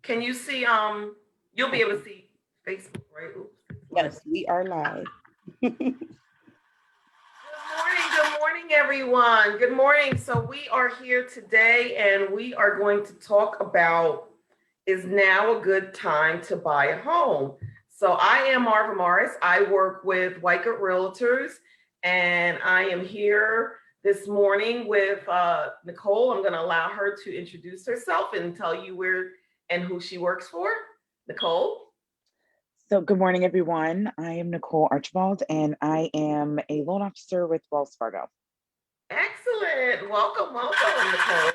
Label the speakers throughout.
Speaker 1: Can you see, you'll be able to see Facebook, right? Oops, it's live.
Speaker 2: Yes, we are live.
Speaker 1: Good morning, everyone. Good morning. So we are here today and we are going to talk about is now a good time to buy a home. So I am Marva Morris. I work with Wycott Realtors and I am here this morning with Nicole. I'm going to allow her to introduce herself and tell you where and who she works for. Nicole?
Speaker 2: So, good morning, everyone. I am Nicole Archibald, and I am a loan officer with Wells Fargo.
Speaker 1: Excellent. Welcome, Nicole.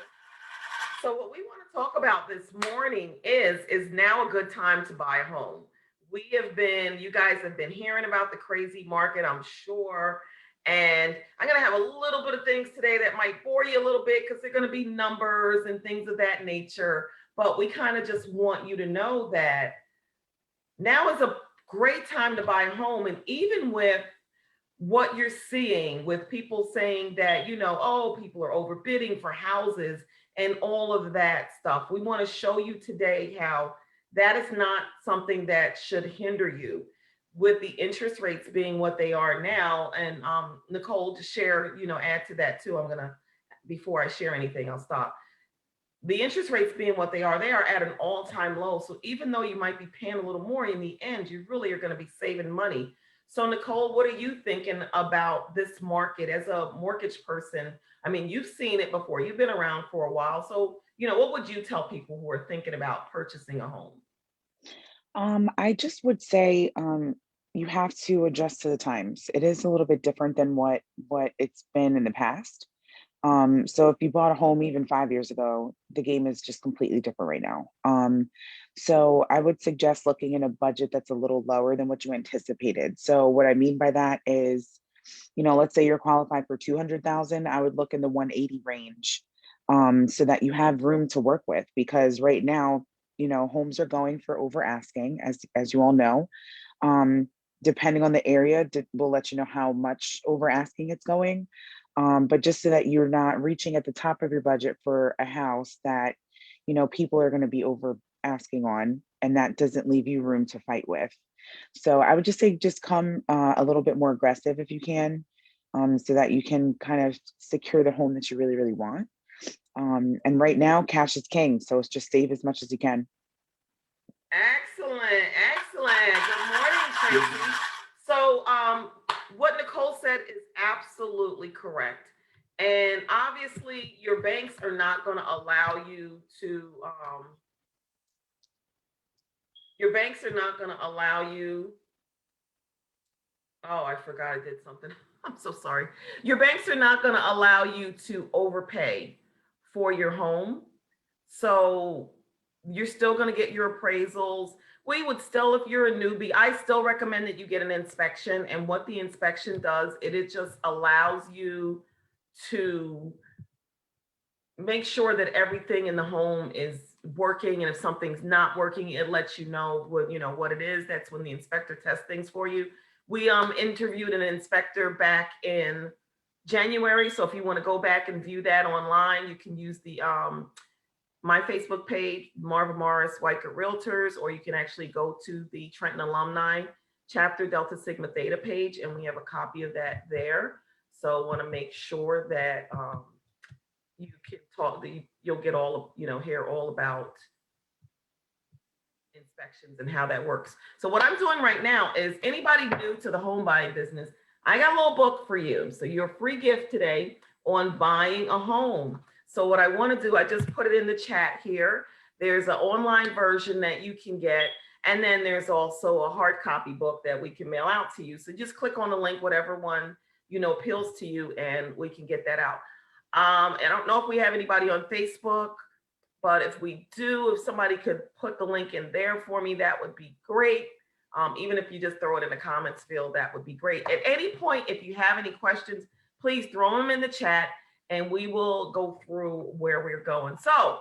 Speaker 1: So what we want to talk about this morning is now a good time to buy a home. You guys have been hearing about the crazy market, I'm sure. And I'm going to have a little bit of things today that might bore you a little bit because they're going to be numbers and things of that nature. But we kind of just want you to know that now is a great time to buy a home. And even with what you're seeing with people saying that, oh, people are overbidding for houses and all of that stuff. We want to show you today how that is not something that should hinder you with the interest rates being what they are now. And Nicole, to share, add to that too. Before I share anything, I'll stop. The interest rates being what they are at an all-time low. So even though you might be paying a little more, in the end, you really are going to be saving money. So Nicole, what are you thinking about this market as a mortgage person? I mean, you've seen it before. You've been around for a while. So, what would you tell people who are thinking about purchasing a home?
Speaker 2: I just would say you have to adjust to the times. It is a little bit different than what it's been in the past. So if you bought a home even 5 years ago, the game is just completely different right now. So I would suggest looking in a budget that's a little lower than what you anticipated. So what I mean by that is, let's say you're qualified for 200,000, I would look in the 180 range, so that you have room to work with. Because right now, homes are going for over asking, as you all know. Um, Depending on the area, will let you know how much over asking it's going. But just so that you're not reaching at the top of your budget for a house that, people are going to be over asking on, and that doesn't leave you room to fight with. So I would just say, just come a little bit more aggressive if you can, so that you can kind of secure the home that you really, really want. And right now, cash is king. So it's just save as much as you can.
Speaker 1: Excellent, excellent. Good morning, Tracy. So, what Nicole said is absolutely correct. And obviously, your banks are not going to allow you to, your banks are not going to allow you. Oh, I forgot I did something. I'm so sorry. Your banks are not going to allow you to overpay for your home. So you're still going to get your appraisals. We would still, if you're a newbie, I still recommend that you get an inspection. And what the inspection does, it just allows you to make sure that everything in the home is working. And if something's not working, it lets you know what it is. That's when the inspector tests things for you. We interviewed an inspector back in January. So if you want to go back and view that online, you can use the my Facebook page, Marva Morris, Wycott Realtors, or you can actually go to the Trenton Alumni Chapter Delta Sigma Theta page, and we have a copy of that there. So I want to make sure that you can talk, you'll get all of, hear all about inspections and how that works. So what I'm doing right now is anybody new to the home buying business, I got a little book for you. So your free gift today on buying a home. So what I want to do, I just put it in the chat here. There's an online version that you can get. And then there's also a hard copy book that we can mail out to you. So just click on the link, whatever one, appeals to you, and we can get that out. I don't know if we have anybody on Facebook, but if we do, if somebody could put the link in there for me, that would be great. Even if you just throw it in the comments field, that would be great. At any point, if you have any questions, please throw them in the chat and we will go through where we're going. So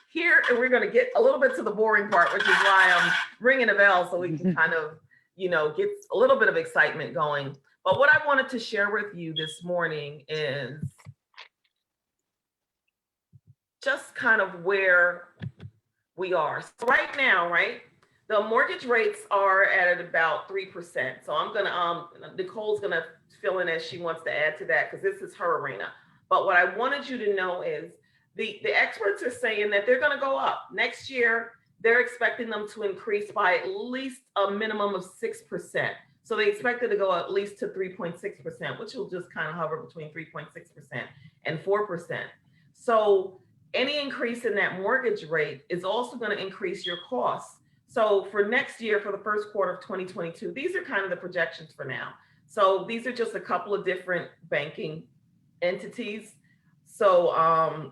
Speaker 1: here, and we're going to get a little bit to the boring part, which is why I'm ringing a bell so we can kind of, get a little bit of excitement going. But what I wanted to share with you this morning is just kind of where We are. So right now, right, the mortgage rates are at about 3%. So I'm gonna Nicole's gonna fill in as she wants to add to that because this is her arena. But what I wanted you to know is the experts are saying that they're gonna go up. Next year, they're expecting them to increase by at least a minimum of 6%. So they expect it to go at least to 3.6%, which will just kind of hover between 3.6% and 4%. So any increase in that mortgage rate is also going to increase your costs. So for next year, for the first quarter of 2022, these are kind of the projections for now. So these are just a couple of different banking entities. So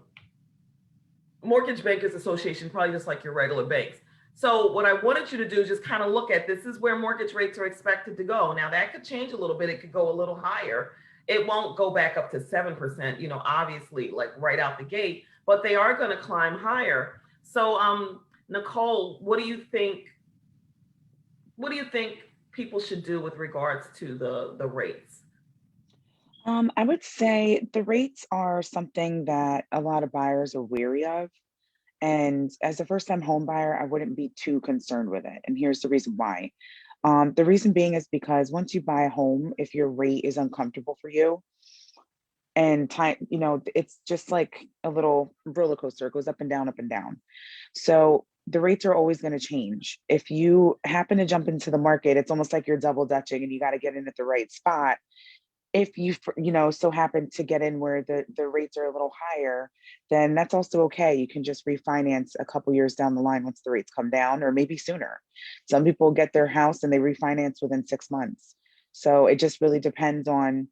Speaker 1: Mortgage Bankers Association, probably just like your regular banks. So what I wanted you to do is just kind of look at this is where mortgage rates are expected to go. Now that could change a little bit. It could go a little higher. It won't go back up to 7%, obviously, like right out the gate, but they are going to climb higher. So Nicole, what do you think people should do with regards to the rates?
Speaker 2: I would say the rates are something that a lot of buyers are weary of. And as a first time home buyer, I wouldn't be too concerned with it. And here's the reason why. The reason being is because once you buy a home, if your rate is uncomfortable for you and time, it's just like a little roller coaster. It goes up and down, up and down. So the rates are always going to change. If you happen to jump into the market, it's almost like you're double dutching and you got to get in at the right spot. If you so happen to get in where the rates are a little higher, then that's also okay. You can just refinance a couple years down the line once the rates come down, or maybe sooner. Some people get their house and they refinance within 6 months. So it just really depends on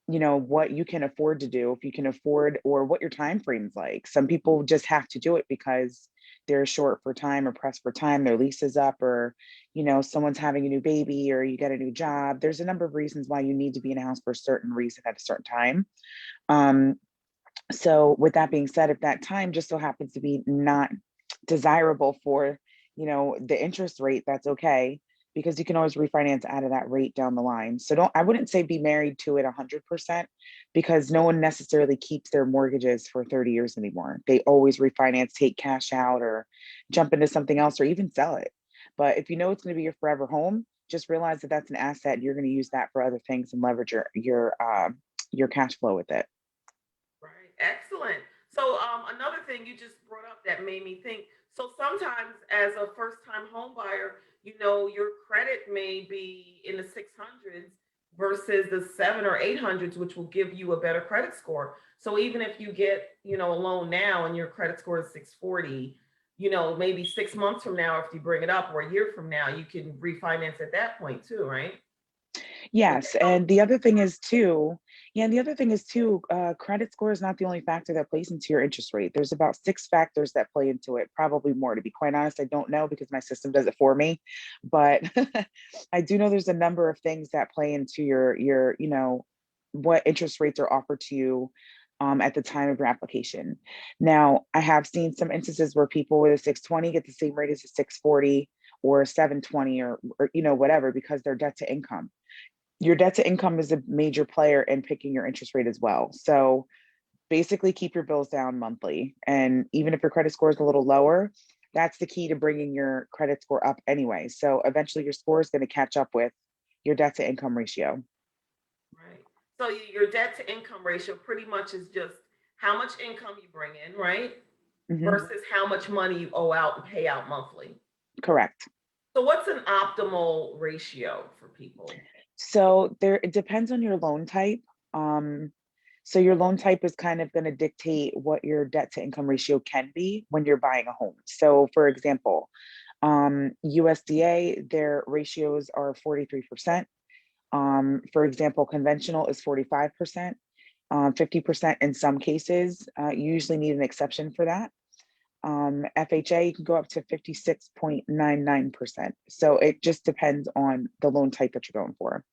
Speaker 2: what you can afford to do, if you can afford, or what your time frame's like. Some people just have to do it because they're short for time or pressed for time, their lease is up, or someone's having a new baby, or you get a new job. There's a number of reasons why you need to be in a house for a certain reason at a certain time. um, so with that being said, if that time just so happens to be not desirable for, the interest rate, that's okay, because you can always refinance out of that rate down the line. So I wouldn't say be married to it 100%, because no one necessarily keeps their mortgages for 30 years anymore. They always refinance, take cash out, or jump into something else, or even sell it. But if you know it's going to be your forever home, just realize that that's an asset. You're going to use that for other things and leverage your cash flow with it.
Speaker 1: Right. Excellent. So another thing you just brought up that made me think. So sometimes as a first time home buyer, your credit may be in the 600s versus the 7 or 800s, which will give you a better credit score. So even if you get, a loan now and your credit score is 640, maybe 6 months from now, if you bring it up, or a year from now, you can refinance at that point too, right? Would
Speaker 2: Yes,
Speaker 1: that help?
Speaker 2: and the other thing is too, yeah, and the other thing is too, credit score is not the only factor that plays into your interest rate. There's about six factors that play into it, probably more. To be quite honest, I don't know because my system does it for me, but I do know there's a number of things that play into your what interest rates are offered to you at the time of your application. Now, I have seen some instances where people with a 620 get the same rate as a 640 or a 720, or whatever, because their debt to income, your debt to income is a major player in picking your interest rate as well. So basically keep your bills down monthly. And even if your credit score is a little lower, that's the key to bringing your credit score up anyway. So eventually your score is going to catch up with your debt to income ratio.
Speaker 1: Right. So your debt to income ratio pretty much is just how much income you bring in, right?
Speaker 2: Mhm.
Speaker 1: Versus how much money you owe out and pay out monthly.
Speaker 2: Correct.
Speaker 1: So what's an optimal ratio for people?
Speaker 2: So it depends on your loan type. Um, so your loan type is kind of going to dictate what your debt to income ratio can be when you're buying a home. So for example, USDA, their ratios are 43%. For example, conventional is 45%, 50% in some cases. You usually need an exception for that. FHA, you can go up to 56.99%. So it just depends on the loan type that you're going for.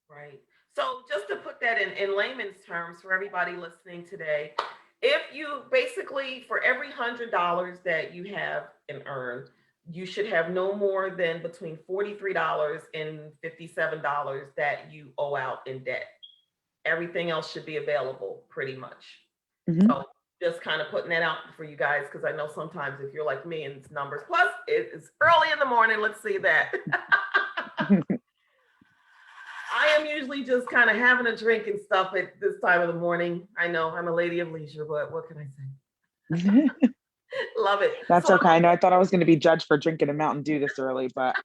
Speaker 1: Right. So just to put that in layman's terms for everybody listening today, if you basically for every $100 that you have and earn, you should have no more than between $43 and $57 that you owe out in debt. Everything else should be available pretty much.
Speaker 2: Mhm.
Speaker 1: So Just kind of putting that out for you guys because I know sometimes if you're like me and it's numbers. Plus, it's early in the morning. Let's see that. I am usually just kind of having a drink and stuff at this time of the morning. I know I'm a lady of leisure, but what can I say? Love it.
Speaker 2: That's
Speaker 1: So
Speaker 2: okay. I know I thought I was going to be judged for drinking a Mountain Dew this early, but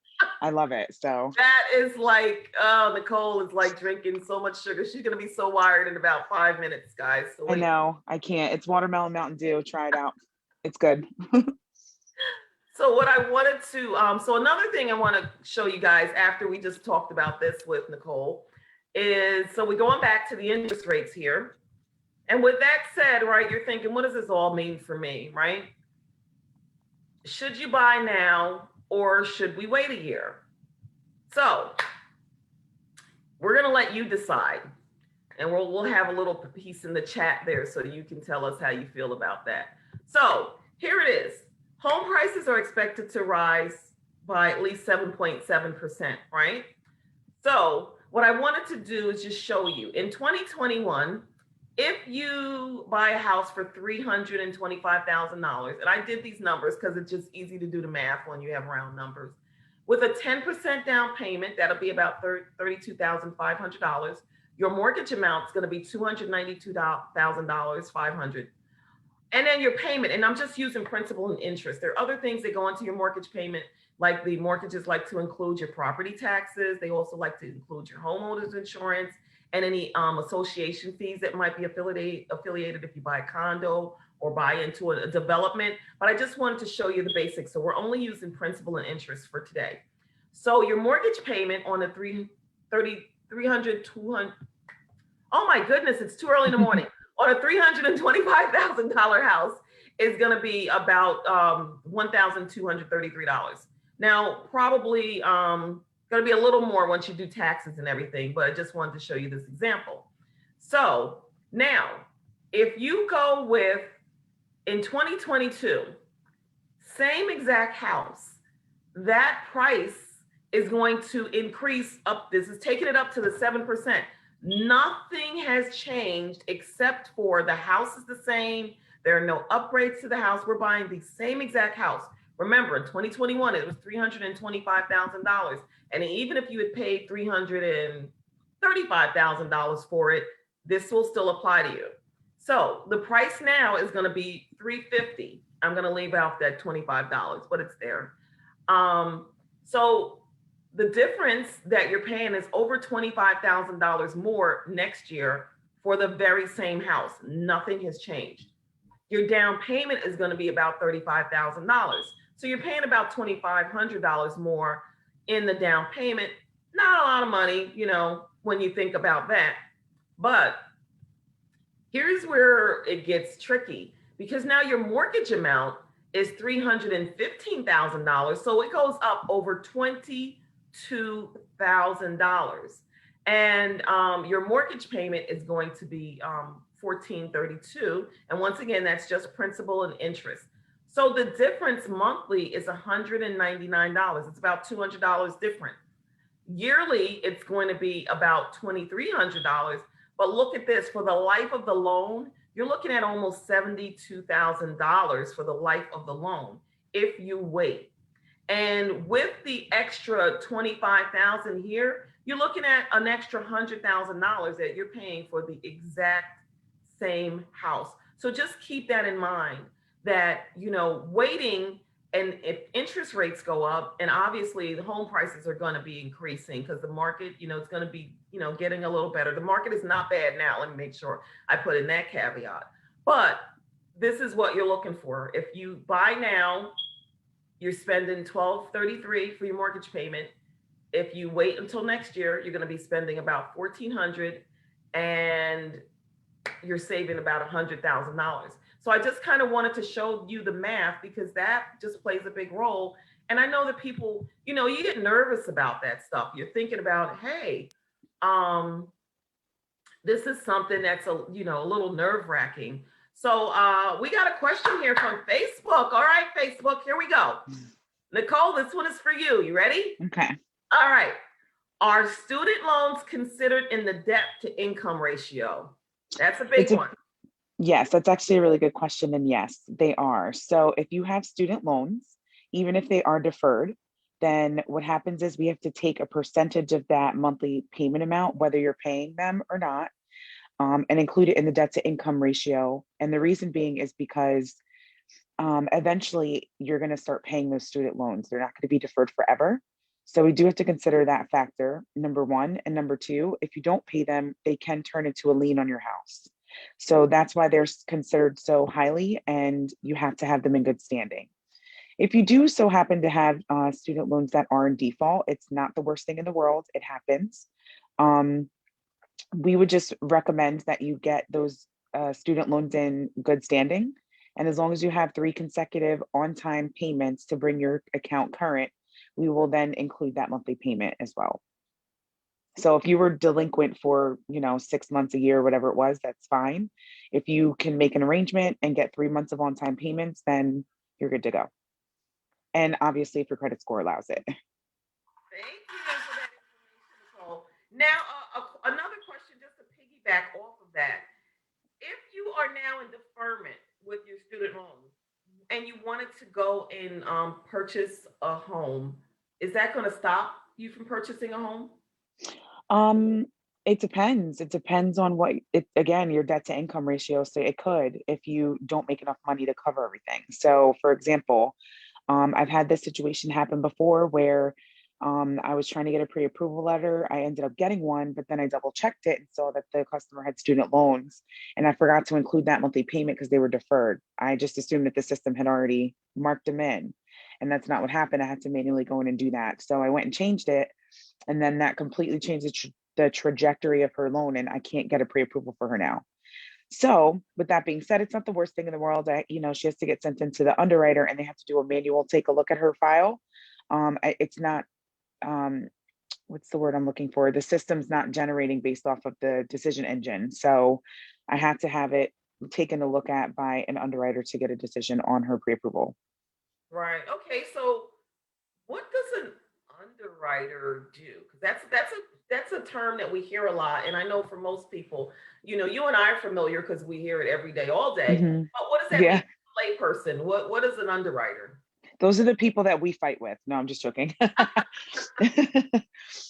Speaker 2: I love it. So
Speaker 1: that is like, Nicole is like drinking so much sugar. She's going to be so wired in about 5 minutes, guys. So
Speaker 2: I
Speaker 1: wait.
Speaker 2: know I can't. It's watermelon Mountain Dew. Try it out. It's good.
Speaker 1: So what I wanted to, so another thing I want to show you guys after we just talked about this with Nicole is, so we're going back to the interest rates here. And with that said, right, you're thinking, what does this all mean for me, right? Should you buy now or should we wait a year? So we're going to let you decide. And we'll have a little piece in the chat there so you can tell us how you feel about that. So here it is. Home prices are expected to rise by at least 7.7%, right? So what I wanted to do is just show you in 2021, if you buy a house for $325,000, and I did these numbers because it's just easy to do the math when you have round numbers, with a 10% down payment, that'll be about $32,500. Your mortgage amount is going to be $292,500. And then your payment, and I'm just using principal and interest. There are other things that go into your mortgage payment, like the mortgages like to include your property taxes. They also like to include your homeowner's insurance and any association fees that might be affiliated if you buy a condo or buy into a development. But I just wanted to show you the basics. So we're only using principal and interest for today. So your mortgage payment on a 300, 200, oh my goodness, it's too early in the morning. On a $325,000 house is going to be about $1,233. Now, probably going to be a little more once you do taxes and everything, but I just wanted to show you this example. So now, if you go with, in 2022, same exact house, that price is going to increase up. This is taking it up to the 7%. Nothing has changed except for the house is the same. There are no upgrades to the house. We're buying the same exact house. Remember, in 2021, it was $325,000. And even if you had paid $335,000 for it, this will still apply to you. So the price now is going to be $350. I'm going to leave out that $25, but it's there. So the difference that you're paying is over $25,000 more next year for the very same house. Nothing has changed. Your down payment is going to be about $35,000. So you're paying about $2,500 more in the down payment. Not a lot of money, you know, when you think about that. But here's where it gets tricky, because now your mortgage amount is $315,000. So it goes up over $22,000. And your mortgage payment is going to be $1,432. And once again, that's just principal and interest. So the difference monthly is $199. It's about $200 different. Yearly, it's going to be about $2,300. But look at this, for the life of the loan, you're looking at almost $72,000 for the life of the loan if you wait. And with the extra $25,000 here, you're looking at an extra $100,000 that you're paying for the exact same house. So just keep that in mind, that, you know, waiting, and if interest rates go up, and obviously the home prices are going to be increasing because the market, you know, it's going to be, you know, getting a little better. The market is not bad now. Let me make sure I put in that caveat. But this is what you're looking for. If you buy now, you're spending $1,233 for your mortgage payment. If you wait until next year, you're going to be spending about $1,400, and you're saving about $100,000. So I just kind of wanted to show you the math, because that just plays a big role. And I know that people, you know, you get nervous about that stuff. You're thinking about, hey, this is something that's a little nerve-wracking. So we got a question here from Facebook. All right, Facebook, here we go. Nicole, this one is for you. You ready?
Speaker 2: Okay.
Speaker 1: All right. Are student loans considered in the debt to income ratio? That's a big one.
Speaker 2: Yes, that's actually a really good question. And yes, they are. So if you have student loans, even if they are deferred, then what happens is we have to take a percentage of that monthly payment amount, whether you're paying them or not, and include it in the debt to income ratio. And the reason being is because eventually you're going to start paying those student loans. They're not going to be deferred forever. So we do have to consider that factor, number one. And number two, if you don't pay them, they can turn into a lien on your house. So that's why they're considered so highly, and you have to have them in good standing. If you do so happen to have student loans that are in default, it's not the worst thing in the world. It happens. Um, we would just recommend that you get those student loans in good standing. And as long as you have 3 consecutive on-time payments to bring your account current, we will then include that monthly payment as well. So if you were delinquent for, 6 months, a year, whatever it was, that's fine. If you can make an arrangement and get 3 months of on-time payments, then you're good to go. And obviously, if your credit score allows it.
Speaker 1: Thank you for that information, Nicole. Now, another question just to piggyback off of that. If you are now in deferment with your student loan and you wanted to go and purchase a home, is that going to stop you from purchasing a home?
Speaker 2: Um, it depends. It depends on what it again, your debt to income ratio. So it could if you don't make enough money to cover everything. So for example, I've had this situation happen before where I was trying to get a pre-approval letter. I ended up getting one, but then I double checked it and saw that the customer had student loans, and I forgot to include that monthly payment because they were deferred. I just assumed that the system had already marked them in, and that's not what happened. I had to manually go in and do that. So I went and changed it, and then that completely changed the trajectory of her loan, and I can't get a pre-approval for her now. So, with that being said, it's not the worst thing in the world. She has to get sent into the underwriter, and they have to do a manual take a look at her file. It's not what's the word I'm looking for? The system's not generating based off of the decision engine. So, I had to have it taken a look at by an underwriter to get a decision on her pre-approval.
Speaker 1: Right. Okay. So, what does an underwriter do? Because that's a term that we hear a lot, and I know for most people, you and I are familiar because we hear it every day, all day.
Speaker 2: Hmm.
Speaker 1: But what does that mean
Speaker 2: Yeah,
Speaker 1: to a layperson? What is an underwriter?
Speaker 2: those are the people that we fight with. No, I'm just joking.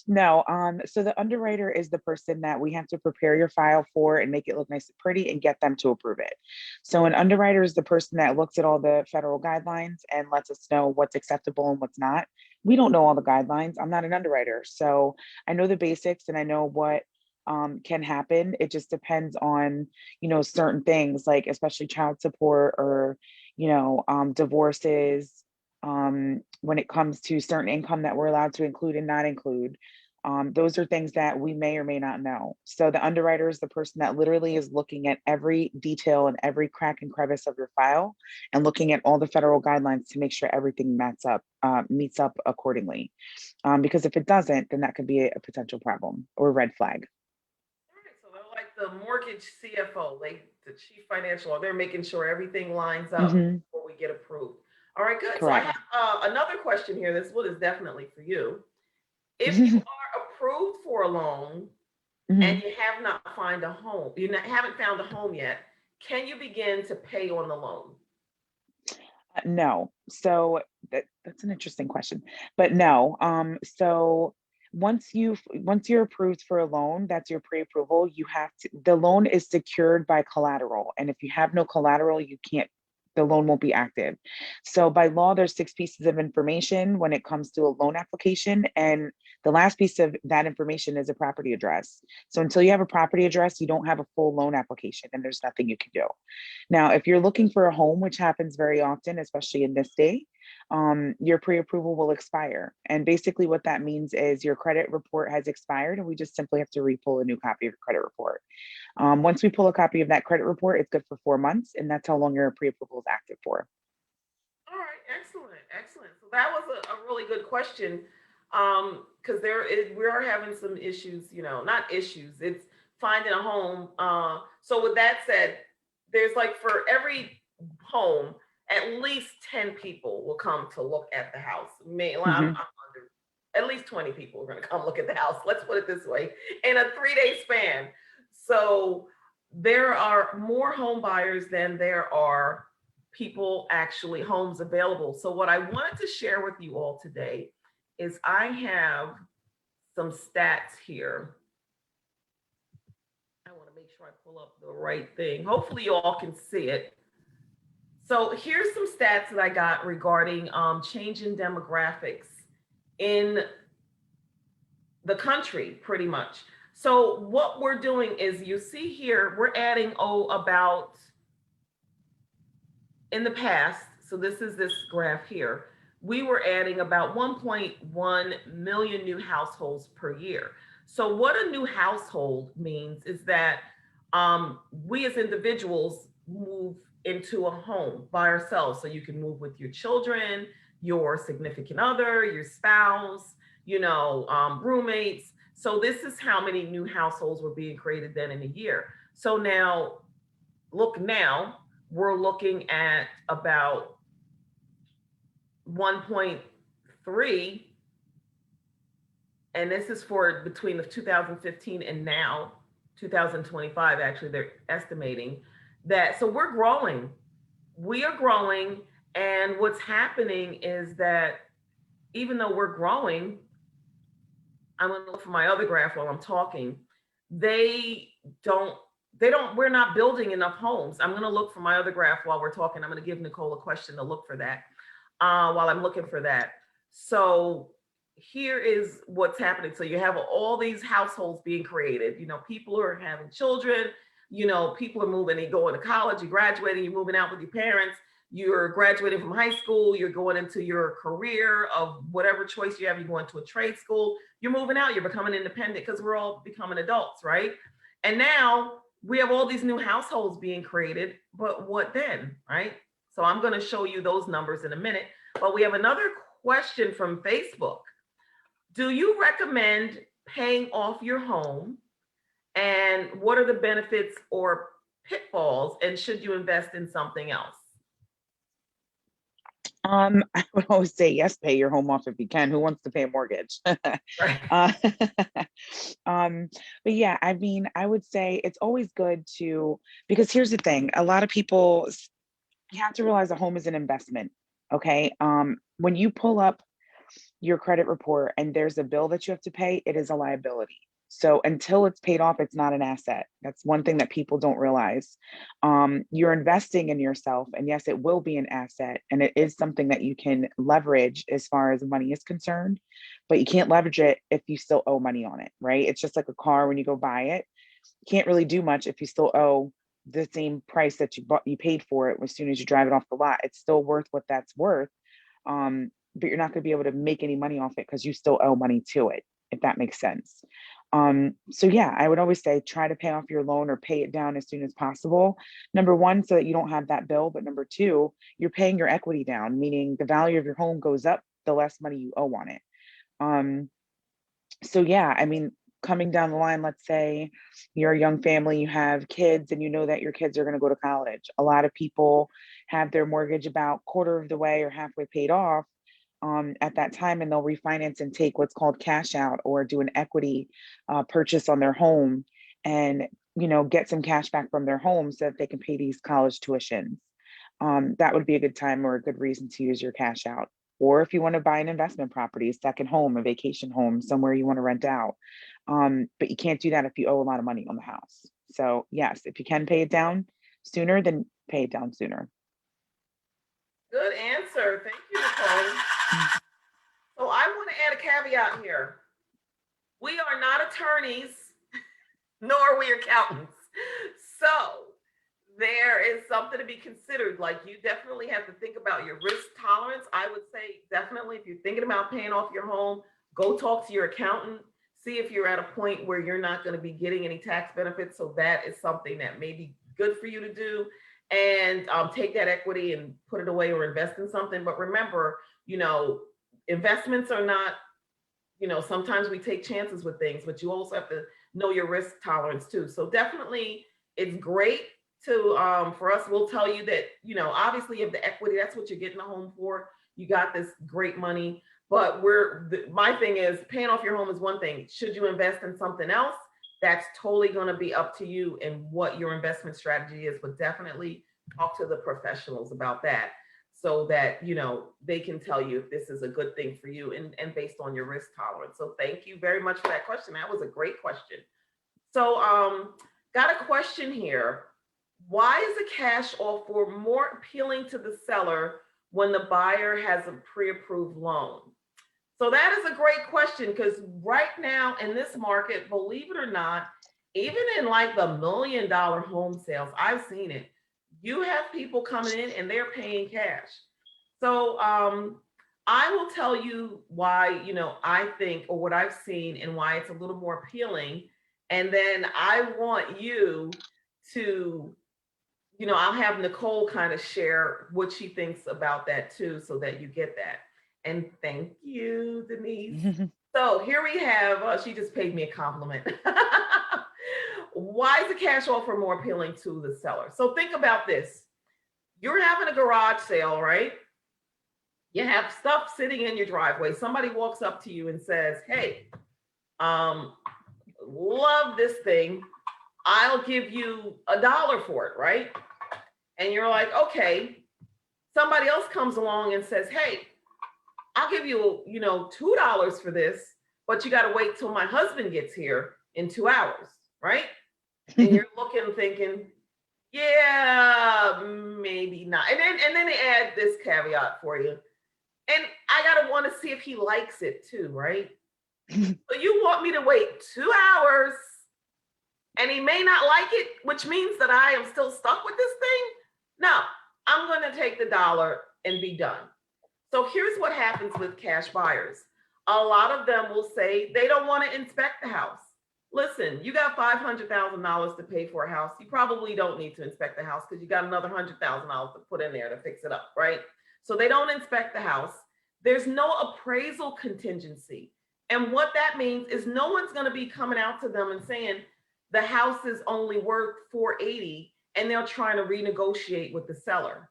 Speaker 2: No, so the underwriter is the person that we have to prepare your file for and make it look nice and pretty and get them to approve it. So an underwriter is the person that looks at all the federal guidelines and lets us know what's acceptable and what's not. We don't know all the guidelines. I'm not an underwriter, so I know the basics and I know what can happen. It just depends on, certain things like especially child support or, divorces, when it comes to certain income that we're allowed to include and not include. Those are things that we may or may not know. So the underwriter is the person that literally is looking at every detail and every crack and crevice of your file and looking at all the federal guidelines to make sure everything meets up accordingly. Because if it doesn't, then that could be a potential problem or red flag.
Speaker 1: All right, so they're like the mortgage CFO, the chief financial. They're making sure everything lines up
Speaker 2: Hmm.
Speaker 1: before we get approved. All right, good. So I have
Speaker 2: Correct.
Speaker 1: another question here. This one is definitely for you. If you are approved for a loan and
Speaker 2: Hmm.
Speaker 1: you have not find a home, haven't found a home yet, can you begin to pay on the loan?
Speaker 2: No. So that's an interesting question, but no. So once you're approved for a loan, that's your pre-approval. The loan is secured by collateral, and if you have no collateral, you can't. The loan won't be active. So by law, there's 6 pieces of information when it comes to a loan application, and the last piece of that information is a property address. So until you have a property address, you don't have a full loan application, and there's nothing you can do. Now, if you're looking for a home, which happens very often, especially in this day, your pre-approval will expire. And basically what that means is your credit report has expired and we just simply have to re-pull a new copy of your credit report. Once we pull a copy of that credit report, it's good for 4 months and that's how long your pre-approval is active for.
Speaker 1: All right, excellent, excellent. So that was a really good question, because we are having some issues. Not issues. It's finding a home. So with that said, there's like for every home, at least 10 people will come to look at the house.
Speaker 2: Mhm.
Speaker 1: I'm under. At least 20 people are going to come look at the house. Let's put it this way, in a 3-day span. So there are more home buyers than there are people actually homes available. So what I wanted to share with you all today is I have some stats here. I want to make sure I pull up the right thing. Hopefully you all can see it. So here's some stats that I got regarding changing demographics in the country, pretty much. So what we're doing is, you see here, we're adding, about, in the past, so this is this graph here, we were adding about 1.1 million new households per year. So what a new household means is that we as individuals move into a home by ourselves. So you can move with your children, your significant other, your spouse, roommates. So this is how many new households were being created then in a year. So now, now we're looking at about 1.3, and this is for between the 2015 and now 2025. Actually, they're estimating that. So we're growing. We are growing. And what's happening is that even though we're growing, I'm going to look for my other graph while I'm talking. They don't, we're not building enough homes. I'm going to look for my other graph while we're talking. I'm going to give Nicole a question to look for that while I'm looking for that. So here is what's happening. So you have all these households being created. People are having children. People are moving. They going to college. You're graduating. You're moving out with your parents. You're graduating from high school. You're going into your career of whatever choice you have. You're going to a trade school. You're moving out. You're becoming independent because we're all becoming adults, right? And now we have all these new households being created. But what then, right? So I'm going to show you those numbers in a minute. But we have another question from Facebook. Do you recommend paying off your home? And what are the benefits or pitfalls? And should you invest in something else?
Speaker 2: I would always say yes, pay your home off if you can. Who wants to pay a mortgage?
Speaker 1: Right.
Speaker 2: uh, but yeah, I mean, I would say it's always good to, because here's the thing, a lot of people, you have to realize a home is an investment. Okay. When you pull up your credit report and there's a bill that you have to pay, it is a liability. So until it's paid off, it's not an asset. That's one thing that people don't realize. You're investing in yourself, and yes, it will be an asset, and it is something that you can leverage as far as money is concerned, but you can't leverage it if you still owe money on it, right? It's just like a car when you go buy it. You can't really do much if you still owe the same price that you paid for it as soon as you drive it off the lot. It's still worth what that's worth. But you're not going to be able to make any money off it because you still owe money to it, if that makes sense. So yeah, I would always say try to pay off your loan or pay it down as soon as possible. Number one, so that you don't have that bill. But number two, you're paying your equity down, meaning the value of your home goes up the less money you owe on it. So yeah, I mean, coming down the line, let's say you're a young family, you have kids, and you know that your kids are going to go to college. A lot of people have their mortgage about quarter of the way or halfway paid off at that time, and they'll refinance and take what's called cash out or do an equity purchase on their home, and get some cash back from their home so that they can pay these college tuitions. That would be a good time or a good reason to use your cash out. Or if you want to buy an investment property, a second home, a vacation home, somewhere you want to rent out. But you can't do that if you owe a lot of money on the house. So yes, if you can pay it down sooner, then pay it down sooner.
Speaker 1: Good answer. Thank you, Nicole. So I want to add a caveat here. We are not attorneys, nor are we accountants. So there is something to be considered. Like, you definitely have to think about your risk tolerance. I would say definitely, if you're thinking about paying off your home, go talk to your accountant. See if you're at a point where you're not going to be getting any tax benefits. So that is something that may be good for you to do. And take that equity and put it away or invest in something. But remember, investments are not, sometimes we take chances with things, but you also have to know your risk tolerance too. So definitely it's great to, for us, we'll tell you that, obviously you have the equity, that's what you're getting a home for. You got this great money, but my thing is paying off your home is one thing. Should you invest in something else? that's totally going to be up to you and what your investment strategy is, but definitely talk to the professionals about that so that they can tell you if this is a good thing for you and based on your risk tolerance. So thank you very much for that question. That was a great question. So got a question here. Why is a cash offer more appealing to the seller when the buyer has a pre-approved loan? So that is a great question because right now in this market, believe it or not, even in like the $1 million home sales, I've seen it. You have people coming in and they're paying cash. So I will tell you why, I think, or what I've seen and why it's a little more appealing. And then I want you to, I'll have Nicole kind of share what she thinks about that too, so that you get that. And thank you, Denise. So here we have, she just paid me a compliment. Why is the cash offer more appealing to the seller? So think about this. You're having a garage sale, right? You have stuff sitting in your driveway. Somebody walks up to you and says, hey, love this thing. I'll give you $1 for it, right? And you're like, okay. Somebody else comes along and says, hey, I'll give you, $2 for this, but you got to wait till my husband gets here in 2 hours, right? And you're looking, thinking, yeah, maybe not. And then they add this caveat for you. And I gotta want to see if he likes it too, right? So you want me to wait 2 hours and he may not like it, which means that I am still stuck with this thing? No, I'm going to take the dollar and be done. So here's what happens with cash buyers. A lot of them will say they don't want to inspect the house. Listen, you got $500,000 to pay for a house. You probably don't need to inspect the house because you got another $100,000 to put in there to fix it up, right? So they don't inspect the house. There's no appraisal contingency. And what that means is no one's going to be coming out to them and saying the house is only worth 480 and they're trying to renegotiate with the seller.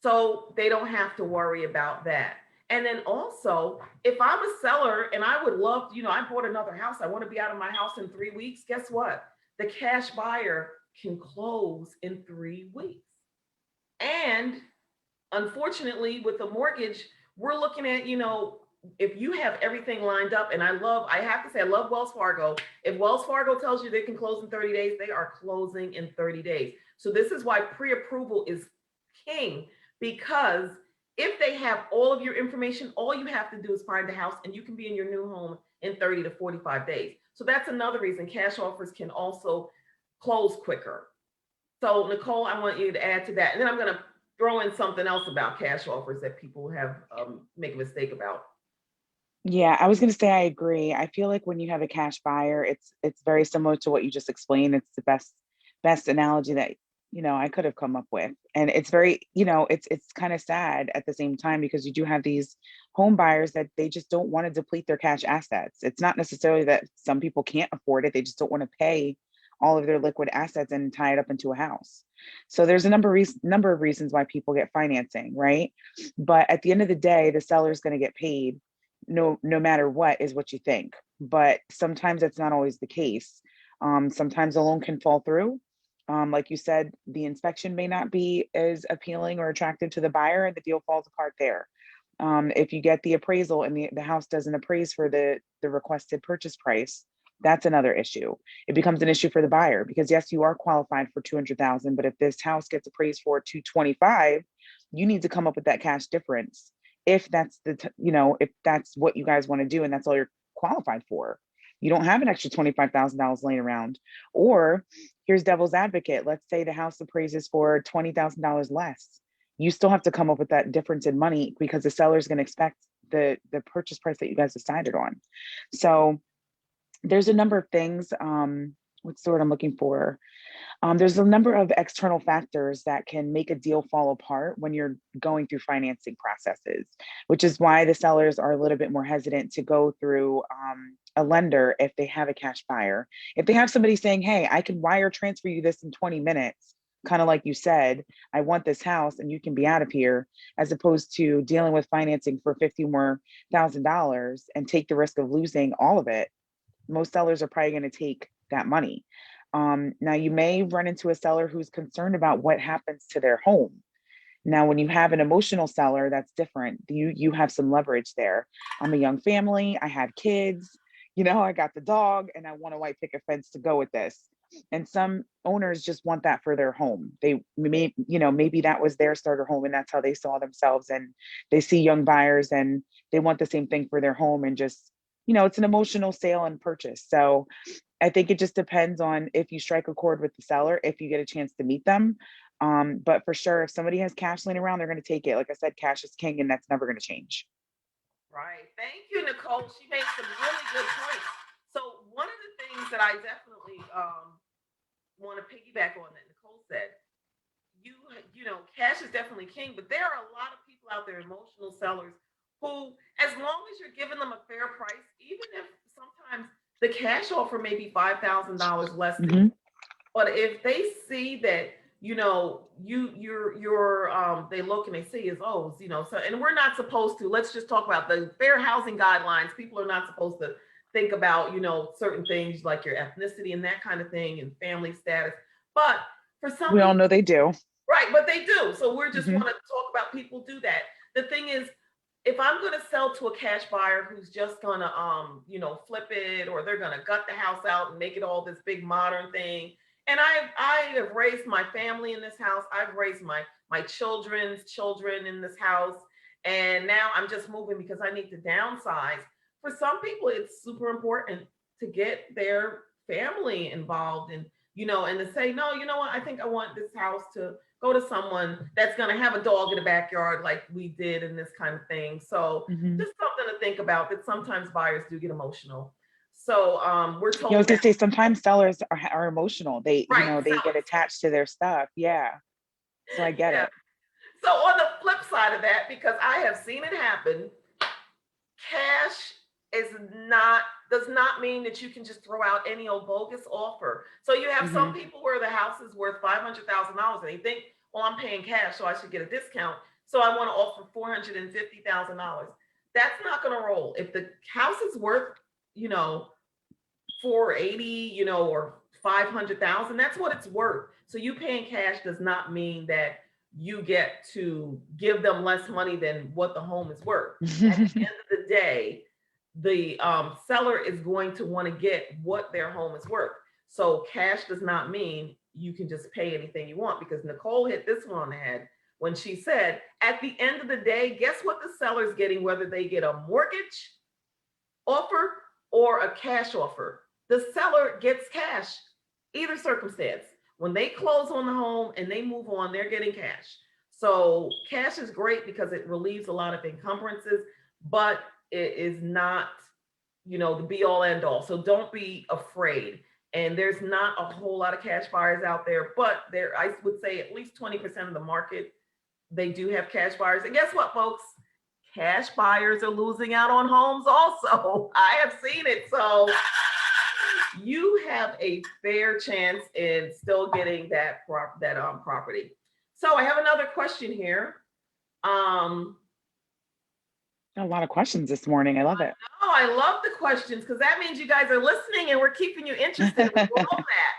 Speaker 1: So they don't have to worry about that. And then also, if I'm a seller and I would love, I bought another house, I want to be out of my house in 3 weeks, guess what? The cash buyer can close in 3 weeks. And unfortunately, with the mortgage, we're looking at, if you have everything lined up, and I have to say, I love Wells Fargo. If Wells Fargo tells you they can close in 30 days, they are closing in 30 days. So this is why pre-approval is king, because if they have all of your information, all you have to do is find a house and you can be in your new home in 30 to 45 days. So that's another reason cash offers can also close quicker. So Nicole, I want you to add to that. And then I'm going to throw in something else about cash offers that people have make a mistake about.
Speaker 2: Yeah, I was going to say I agree. I feel like when you have a cash buyer, it's very similar to what you just explained. It's the best analogy that I could have come up with. And it's very, it's kind of sad at the same time because you do have these home buyers that they just don't want to deplete their cash assets. It's not necessarily that some people can't afford it. They just don't want to pay all of their liquid assets and tie it up into a house. So there's a number of reasons why people get financing, right? But at the end of the day, the seller is going to get paid no matter what, is what you think. But sometimes that's not always the case. Sometimes a loan can fall through. Like you said, the inspection may not be as appealing or attractive to the buyer, and the deal falls apart there. If you get the appraisal and the house doesn't appraise for the requested purchase price, that's another issue. It becomes an issue for the buyer because yes, you are qualified for 200,000, but if this house gets appraised for 225, you need to come up with that cash difference. If that's if that's what you guys want to do and that's all you're qualified for, you don't have an extra $25,000 laying around. Or here's devil's advocate. Let's say the house appraises for $20,000 less. You still have to come up with that difference in money because the seller is going to expect the purchase price that you guys decided on. So there's a number of things. What's the word I'm looking for? There's a number of external factors that can make a deal fall apart when you're going through financing processes, which is why the sellers are a little bit more hesitant to go through a lender if they have a cash buyer. If they have somebody saying, hey, I can wire transfer you this in 20 minutes, kind of like you said, I want this house and you can be out of here, as opposed to dealing with financing for $50,000 more and take the risk of losing all of it. most sellers are probably going to take that money. Now you may run into a seller who's concerned about what happens to their home. Now, when you have an emotional seller, that's different. You have some leverage there. I'm a young family. I have kids. I got the dog, and I want a white picket fence to go with this. And some owners just want that for their home. They maybe that was their starter home, and that's how they saw themselves. And they see young buyers, and they want the same thing for their home. And just it's an emotional sale and purchase. So I think it just depends on if you strike a chord with the seller, if you get a chance to meet them. But for sure, if somebody has cash laying around, they're going to take it. Like I said, cash is king, and that's never going to change.
Speaker 1: Right. Thank you, Nicole. She made some really good points. So one of the things that I definitely want to piggyback on that Nicole said, you cash is definitely king, but there are a lot of people out there, emotional sellers, who, as long as you're giving them a fair price, even if sometimes the cash offer may be $5,000 less than,
Speaker 2: Hmm.
Speaker 1: but if they see that, they look and they see is, oh, so, and we're not supposed to, let's just talk about the fair housing guidelines. People are not supposed to think about, certain things like your ethnicity and that kind of thing and family status. But for some
Speaker 2: We all
Speaker 1: people,
Speaker 2: know they do.
Speaker 1: right, but they do. So we're just
Speaker 2: Hmm.
Speaker 1: want to talk about people do that. The thing is, if I'm going to sell to a cash buyer who's just going to flip it, or they're going to gut the house out and make it all this big modern thing, and I have raised my family in this house, I've raised my children's children in this house, and now I'm just moving because I need to downsize. For some people it's super important to get their family involved, and to say, no, you know what, I think I want this house to go to someone that's going to have a dog in the backyard like we did, and this kind of thing. So
Speaker 2: Hmm.
Speaker 1: just something to think about, that sometimes buyers do get emotional. So we're
Speaker 2: Yeah, I was
Speaker 1: told
Speaker 2: gonna
Speaker 1: that,
Speaker 2: say sometimes sellers are emotional. They,
Speaker 1: right,
Speaker 2: they get
Speaker 1: sellers,
Speaker 2: attached to their stuff. Yeah. So I get
Speaker 1: yeah.
Speaker 2: it.
Speaker 1: So on the flip side of that, because I have seen it happen, cash is not does not mean that you can just throw out any old bogus offer. So you have some
Speaker 2: Hmm.
Speaker 1: people where the house is worth $500,000 and they think, well, I'm paying cash, so I should get a discount. So I want to offer $450,000. That's not going to roll. If the house is worth, you know, 480, or 500,000, that's what it's worth. So you paying cash does not mean that you get to give them less money than what the home is worth. At the end of the day, the seller is going to want to get what their home is worth. So cash does not mean you can just pay anything you want, because Nicole hit this one on the head when she said, at the end of the day, guess what the seller's getting, whether they get a mortgage offer or a cash offer? The seller gets cash, either circumstance. When they close on the home and they move on, they're getting cash. So cash is great because it relieves a lot of encumbrances, but it is not, the be all end all. So don't be afraid. And there's not a whole lot of cash buyers out there, but I would say at least 20% of the market, they do have cash buyers. And guess what, folks? Cash buyers are losing out on homes also. I have seen it. So you have a fair chance in still getting that property. So I have another question here. Um,
Speaker 2: A lot of questions this morning. I love it.
Speaker 1: oh, I love the questions, because that means you guys are listening and we're keeping you interested. We love that.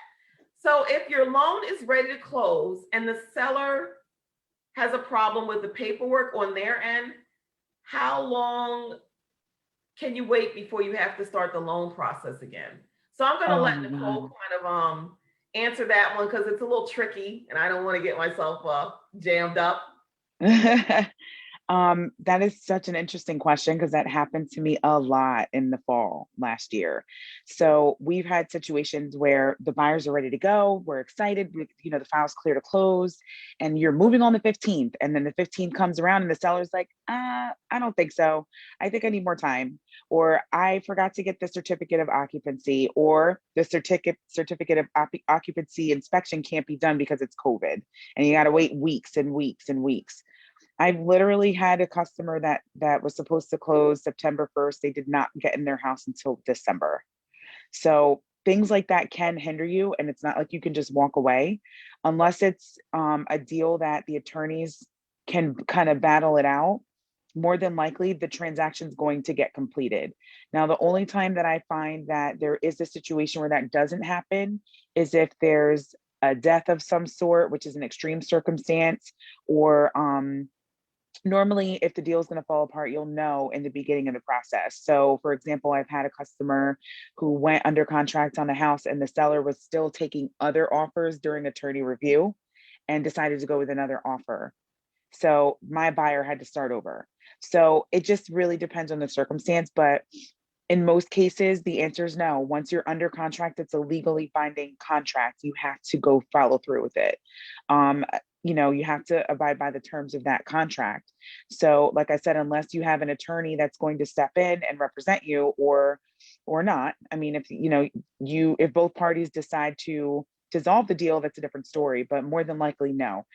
Speaker 1: So if your loan is ready to close and the seller has a problem with the paperwork on their end, how long can you wait before you have to start the loan process again? So I'm going to
Speaker 2: Oh
Speaker 1: let
Speaker 2: my
Speaker 1: Nicole
Speaker 2: God.
Speaker 1: kind of answer that one, because it's a little tricky and I don't want to get myself jammed up.
Speaker 2: That is such an interesting question because that happened to me a lot in the fall last year. So we've had situations where the buyers are ready to go. We're excited. The file's clear to close, and you're moving on the 15th. And then the 15th comes around and the seller's like, I don't think so. I think I need more time. Or I forgot to get the certificate of occupancy, or the certificate of occupancy inspection can't be done because it's COVID. And you got to wait weeks and weeks and weeks. I've literally had a customer that was supposed to close September 1st. They did not get in their house until December. So things like that can hinder you, and it's not like you can just walk away unless it's a deal that the attorneys can kind of battle it out. more than likely the transaction's going to get completed. Now, the only time that I find that there is a situation where that doesn't happen is if there's a death of some sort, which is an extreme circumstance, or normally if the deal is going to fall apart, you'll know in the beginning of the process. So for example, I've had a customer who went under contract on a house and the seller was still taking other offers during attorney review and decided to go with another offer. So my buyer had to start over. So it just really depends on the circumstance, but in most cases, the answer is no. Once you're under contract, it's a legally binding contract. You have to go follow through with it. Um, you have to abide by the terms of that contract. So, like I said, unless you have an attorney that's going to step in and represent you, or not. I mean, if if both parties decide to dissolve the deal, that's a different story. But more than likely, no.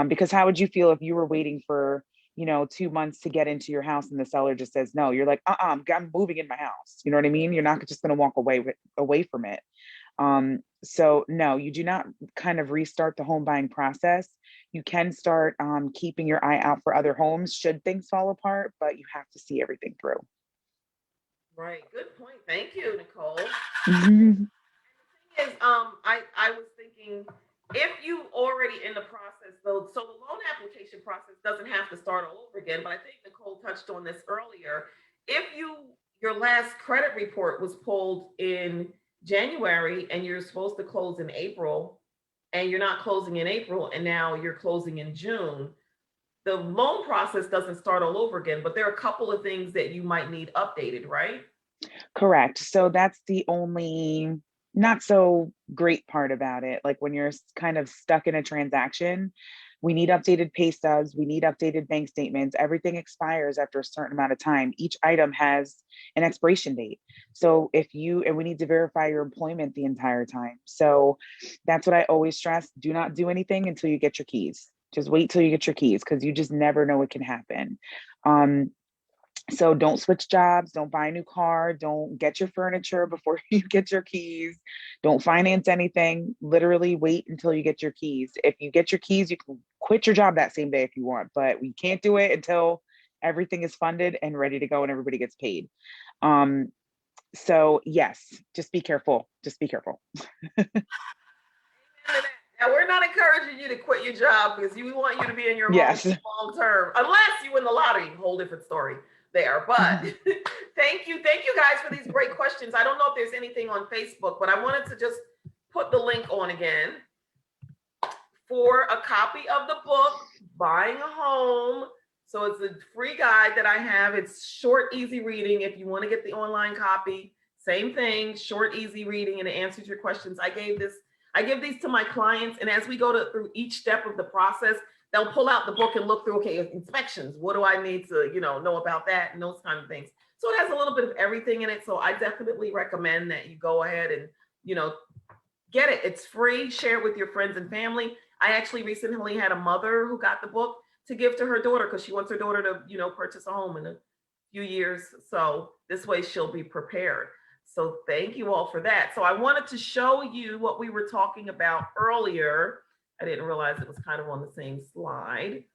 Speaker 2: Because how would you feel if you were waiting for 2 months to get into your house and the seller just says no? You're like, I'm moving in my house. You know what I mean? You're not just going to walk away from it. So no, you do not kind of restart the home buying process. You can start keeping your eye out for other homes should things fall apart, but you have to see everything through.
Speaker 1: Right. Good point. Thank you, Nicole.
Speaker 2: Mhm.
Speaker 1: Is I was thinking, if you already in the process though, so the loan application process doesn't have to start all over again, but I think Nicole touched on this earlier. If your last credit report was pulled in January and you're supposed to close in April, and you're not closing in April and now you're closing in June, the loan process doesn't start all over again, but there are a couple of things that you might need updated, right?
Speaker 2: Correct. So that's the only not so great part about it. Like when you're kind of stuck in a transaction, we need updated pay stubs, we need updated bank statements. Everything expires after a certain amount of time. Each item has an expiration date. So and we need to verify your employment the entire time. So that's what I always stress. Do not do anything until you get your keys. Just wait till you get your keys because you just never know what can happen. Um, so don't switch jobs, don't buy a new car, don't get your furniture before you get your keys, don't finance anything. Literally wait until you get your keys. If you get your keys, you can quit your job that same day if you want, but we can't do it until everything is funded and ready to go and everybody gets paid. Um, so yes, just be careful. Just be careful.
Speaker 1: Now we're not encouraging you to quit your job because we want you to be in your home
Speaker 2: Yes.
Speaker 1: long term, unless you win the lottery. Whole different story there. But thank you guys for these great questions. I don't know if there's anything on Facebook, but I wanted to just put the link on again for a copy of the book Buying a Home. So it's a free guide that I have. It's short, easy reading. If you want to get the online copy, same thing, short, easy reading, and it answers your questions. I give these to my clients, and as we go through each step of the process, they'll pull out the book and look through, okay, inspections. What do I need to, know about that and those kind of things. So it has a little bit of everything in it. So I definitely recommend that you go ahead and, get it. It's free. Share it with your friends and family. I actually recently had a mother who got the book to give to her daughter because she wants her daughter to, purchase a home in a few years. So this way she'll be prepared. So thank you all for that. So I wanted to show you what we were talking about earlier. I didn't realize it was kind of on the same slide.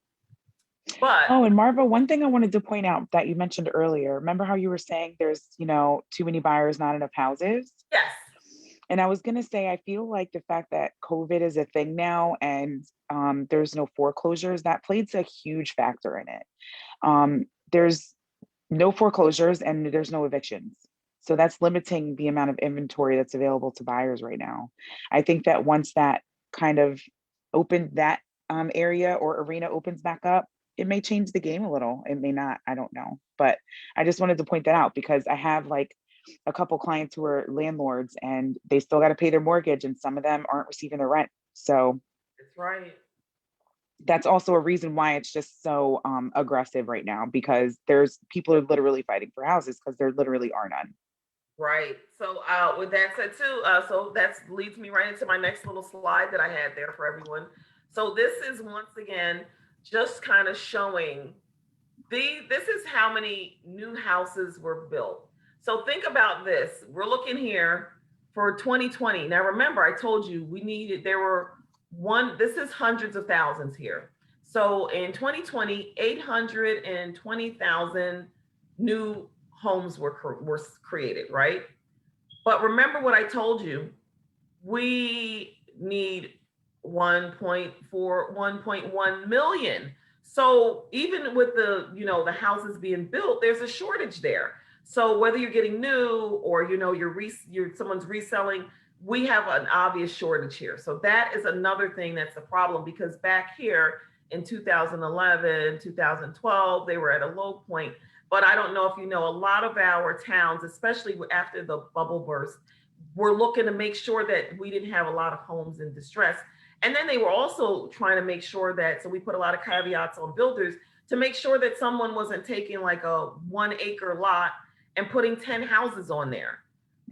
Speaker 1: But
Speaker 2: Oh, and Marva, one thing I wanted to point out that you mentioned earlier, remember how you were saying there's, too many buyers, not enough houses?
Speaker 1: yes,
Speaker 2: And I was going to say, I feel like the fact that COVID is a thing now and there's no foreclosures, that plays a huge factor in it. There's no foreclosures and there's no evictions. So that's limiting the amount of inventory that's available to buyers right now. I think that once that kind of that area or arena opens back up, it may change the game a little. It may not. I don't know. But I just wanted to point that out because I have like a couple clients who are landlords and they still got to pay their mortgage and some of them aren't receiving their rent. So
Speaker 1: that's right.
Speaker 2: that's also a reason why it's just so aggressive right now because there's people are literally fighting for houses because there literally are none.
Speaker 1: Right. So with that said too, so that leads me right into my next little slide that I had there for everyone. So this is once again just kind of showing this is how many new houses were built. So think about this. We're looking here for 2020. Now remember, I told you there were this is hundreds of thousands here. So in 2020, 820,000 new homes were created, right? But remember what I told you, we need 1.1 million. So even with the houses being built, there's a shortage there. So whether you're getting new or you're someone's reselling, we have an obvious shortage here. So that is another thing that's a problem, because back here in 2011, 2012, they were at a low point. But I don't know if you know, a lot of our towns, especially after the bubble burst, were looking to make sure that we didn't have a lot of homes in distress. And then they were also trying to make sure that, so we put a lot of caveats on builders to make sure that someone wasn't taking like a 1 acre lot and putting 10 houses on there.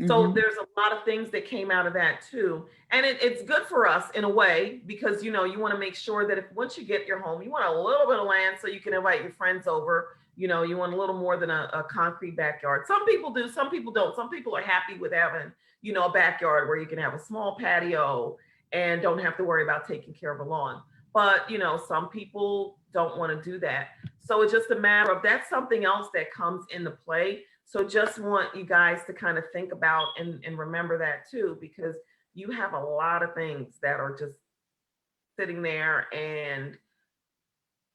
Speaker 1: So
Speaker 2: Hmm.
Speaker 1: there's a lot of things that came out of that too. And it's good for us in a way, because you want to make sure that if once you get your home, you want a little bit of land so you can invite your friends over. You want a little more than a concrete backyard. Some people do, some people don't. Some people are happy with having a backyard where you can have a small patio and don't have to worry about taking care of a lawn. But some people don't want to do that. So it's just a matter of, that's something else that comes into play. So just want you guys to kind of think about and remember that too, because you have a lot of things that are just sitting there, and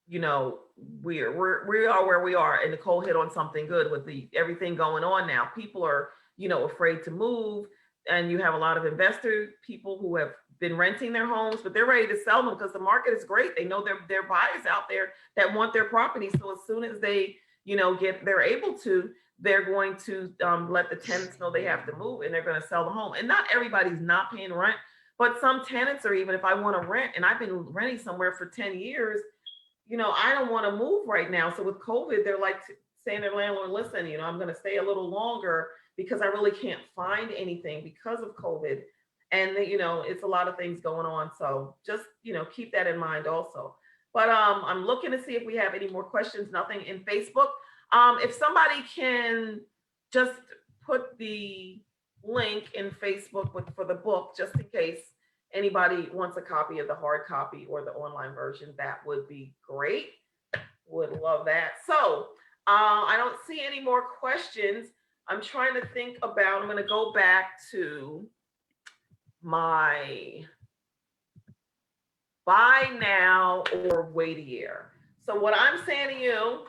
Speaker 1: you know we are where we are. And Nicole hit on something good with the everything going on now. People are afraid to move, and you have a lot of investor people who have been renting their homes, but they're ready to sell them because the market is great. They know there are buyers out there that want their property. So as soon as they they're able to, they're going to let the tenants know they have to move, and they're going to sell the home. And not everybody's not paying rent, but some tenants are, even if I want to rent and I've been renting somewhere for 10 years, I don't want to move right now. So with COVID, they're like saying to their landlord, listen, I'm going to stay a little longer because I really can't find anything because of COVID. And it's a lot of things going on. So just, keep that in mind also. But I'm looking to see if we have any more questions. Nothing in Facebook. If somebody can just put the link in Facebook for the book, just in case anybody wants a copy of the hard copy or the online version, that would be great. Would love that. So I don't see any more questions. I'm trying to think about, I'm going to go back to my buy now or wait a year. So what I'm saying to you,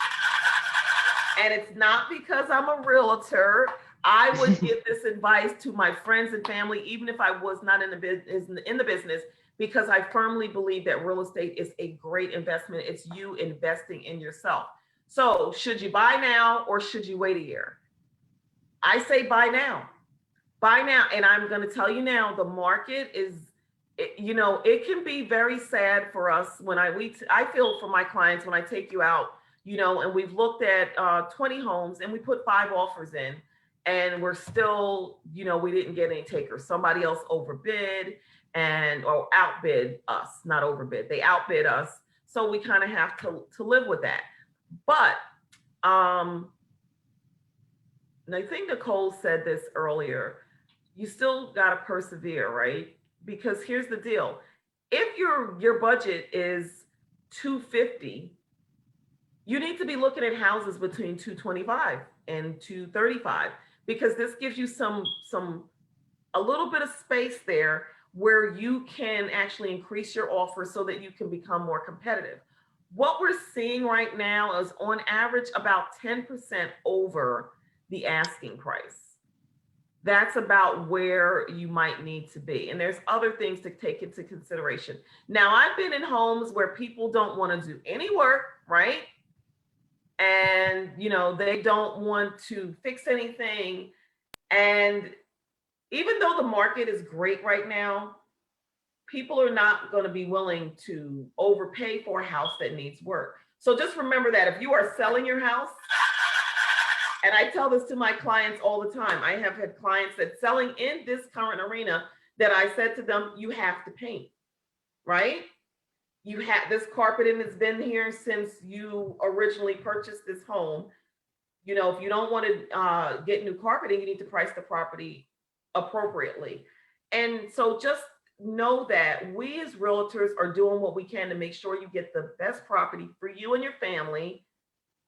Speaker 1: and it's not because I'm a realtor, I would give this advice to my friends and family, even if I was not in the business, because I firmly believe that real estate is a great investment. It's you investing in yourself. So should you buy now or should you wait a year? I say buy now. Buy now. And I'm going to tell you now, the market is, it can be very sad for us when I feel for my clients when I take you out, and we've looked at 20 homes and we put 5 offers in, and we're still, we didn't get any takers. Somebody else overbid or outbid us, not overbid. They outbid us. So we kind of have to live with that. But and I think Nicole said this earlier, you still got to persevere, right? Because here's the deal. If your budget is 250, you need to be looking at houses between 225 and 235, because this gives you a little bit of space there where you can actually increase your offer so that you can become more competitive. What we're seeing right now is on average about 10% over the asking price. That's about where you might need to be. And there's other things to take into consideration. Now, I've been in homes where people don't want to do any work, right? And, they don't want to fix anything. And even though the market is great right now, people are not going to be willing to overpay for a house that needs work. So just remember that if you are selling your house, and I tell this to my clients all the time, I have had clients that selling in this current arena that I said to them, you have to paint, right? You have this carpeting has been here since you originally purchased this home. If you don't want to get new carpeting, you need to price the property appropriately. And so just know that we as realtors are doing what we can to make sure you get the best property for you and your family,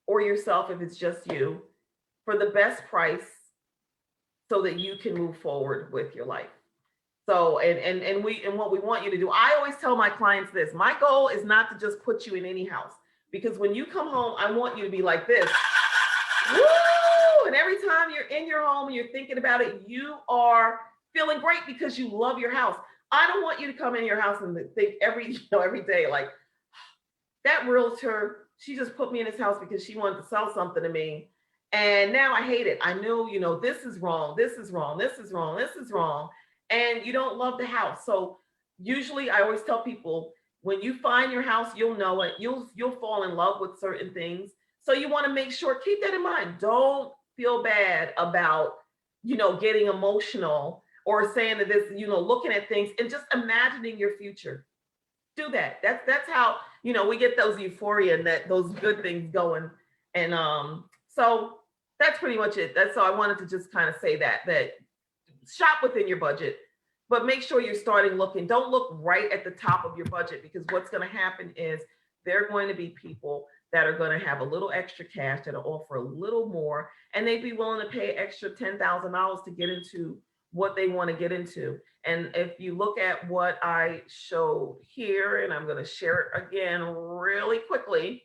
Speaker 1: or yourself if it's just you, for the best price so that you can move forward with your life. So, and what we want you to do, I always tell my clients this: my goal is not to just put you in any house, because when you come home, I want you to be like this. Woo! And every time you're in your home and you're thinking about it, you are feeling great because you love your house. I don't want you to come in your house and think every day like, that realtor, she just put me in this house because she wanted to sell something to me. And now I hate it. I know, this is wrong. This is wrong. This is wrong. This is wrong. And you don't love the house. So usually I always tell people, when you find your house, you'll know it. You'll fall in love with certain things. So you want to make sure, keep that in mind. Don't feel bad about, getting emotional or saying that this, looking at things and just imagining your future. Do that. That's how, we get those euphoria and that those good things going. And so that's pretty much it. That's all I wanted to just kind of say, that shop within your budget, but make sure you're starting looking. Don't look right at the top of your budget, because what's going to happen is there are going to be people that are going to have a little extra cash that'll offer a little more, and they'd be willing to pay extra $10,000 to get into what they want to get into. And if you look at what I showed here, and I'm going to share it again really quickly.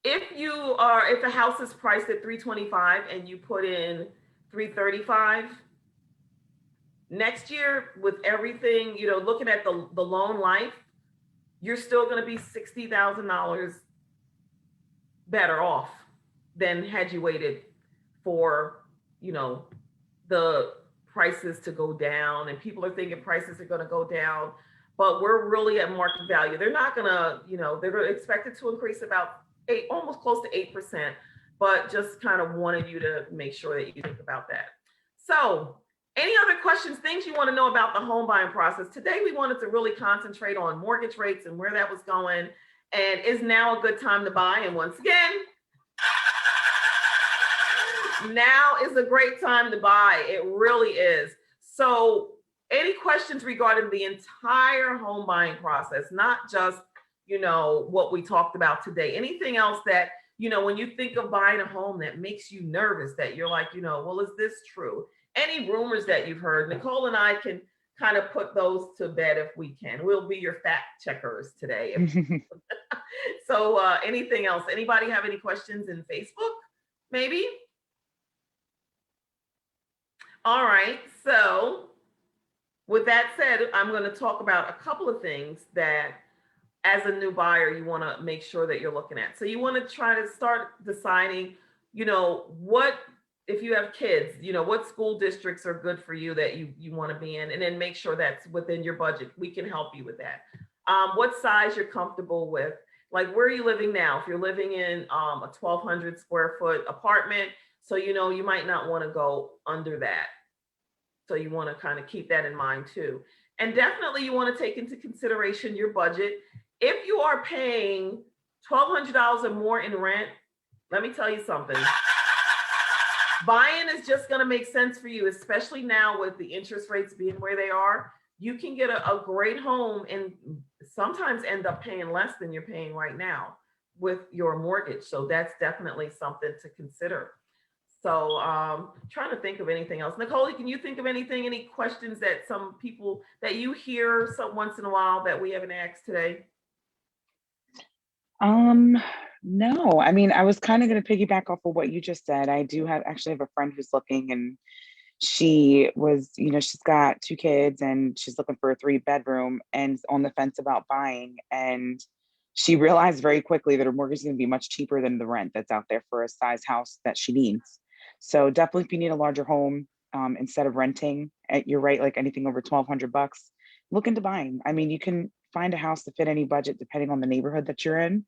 Speaker 1: If a house is priced at 325 and you put in 335, next year with everything, looking at the loan life, you're still going to be $60,000 better off than had you waited for, the prices to go down. And people are thinking prices are going to go down, but we're really at market value. They're not going to, they're going to expect it to increase about almost close to 8%, but just kind of wanted you to make sure that you think about that. So, any other questions, things you want to know about the home buying process? Today, we wanted to really concentrate on mortgage rates and where that was going. And is now a good time to buy? And once again, now is a great time to buy. It really is. So, any questions regarding the entire home buying process, not just, what we talked about today? Anything else that, when you think of buying a home that makes you nervous, that you're like, well, is this true? Any rumors that you've heard? Nicole and I can kind of put those to bed if we can. We'll be your fact checkers today. So anything else? Anybody have any questions in Facebook? Maybe? All right. So with that said, I'm going to talk about a couple of things that as a new buyer, you want to make sure that you're looking at. So you want to try to start deciding, what, if you have kids, what school districts are good for you that you want to be in, and then make sure that's within your budget. We can help you with that. What size you're comfortable with. Like, where are you living now? If you're living in a 1,200 square foot apartment, so you might not want to go under that. So you want to kind of keep that in mind too. And definitely you want to take into consideration your budget. If you are paying $1,200 or more in rent, let me tell you something. Buying is just going to make sense for you, especially now with the interest rates being where they are. You can get a great home and sometimes end up paying less than you're paying right now with your mortgage. So that's definitely something to consider. So trying to think of anything else. Nicole, can you think of anything, any questions that some people that you hear some once in a while that we haven't asked today?
Speaker 2: No, I mean, I was kind of going to piggyback off of what you just said. I do actually have a friend who's looking, and she was, she's got 2 kids and she's looking for a 3-bedroom and on the fence about buying. And she realized very quickly that her mortgage is going to be much cheaper than the rent that's out there for a size house that she needs. So definitely, if you need a larger home, instead of renting, you're right, like anything over $1,200, look into buying. I mean, you can find a house to fit any budget depending on the neighborhood that you're in.